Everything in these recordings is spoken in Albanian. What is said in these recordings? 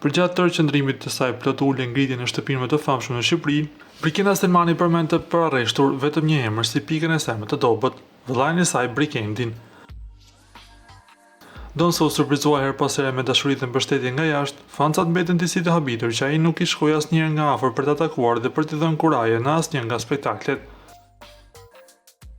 Përgjatë tërë qëndrimit të saj plot ule ngritjen e shtëpinë më të famshme në Shqipëri, Brikenda Selmani përmend të pararreshtur vetëm një emër si pikën e saj më të dobët, vëllain e saj Brikendin. Donso u surprizua her pas here me dashuri dhe mbështetje nga jashtë, fancat mbeten disi të habitur që ai nuk i shkoi asnjëherë nga afër për ta takuar dhe për t'i dhënë kuraje në asnjë nga spektaklet.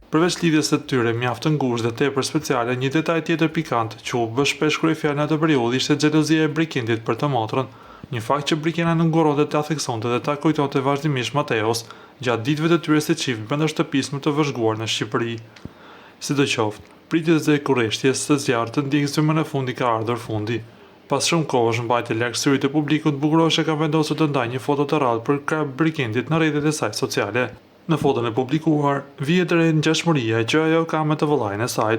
Përveç lidhjes së tyre mjaft të ngushtë dhe tepër speciale, një detaj tjetër pikant që u bë shpesh kryefjalë në atë periudhë ishte xhelozia e Brikendit për të motrën, një fakt që Brikenda nuk nguronte ta theksonte dhe ta kujtonte vazhdimisht Mateos gjatë ditëve të tyre si çift brenda shtëpisë më të vëzhguar në Shqipëri. Sidoqoftë, pritjes dhe kurreshtjes së zjarrit të ndjekësve më në fund i ka ardhur fundi. Pas shumë kohësh mbajtje larg syrit të publikut, Bukuroshe ka vendosur të ndajë një foto të rrallë për krah Brikendit në rrjetet e saj sociale. Në foton e publikuar, vihet re ngjashmëria që ajo ka me të vëllain e saj.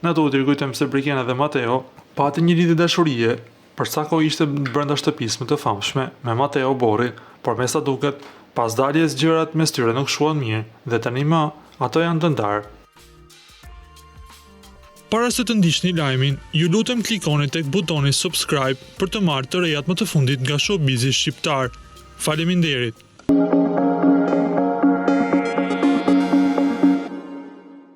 Natyrisht kujtojmë se Brikenda dhe Mateo patën një lidhje dashurie, për sa kohë ishte brenda shtëpisë më të famshme me Mateo Borri, por me sa duket, pas daljes gjërat mes tyre nuk shkuan mirë dhe tani më ato janë të ndarë. Para se të ndiqni lajmin, ju lutem klikoni tek butoni subscribe për të marrë të rejat më të fundit nga showbizi shqiptar. Faleminderit.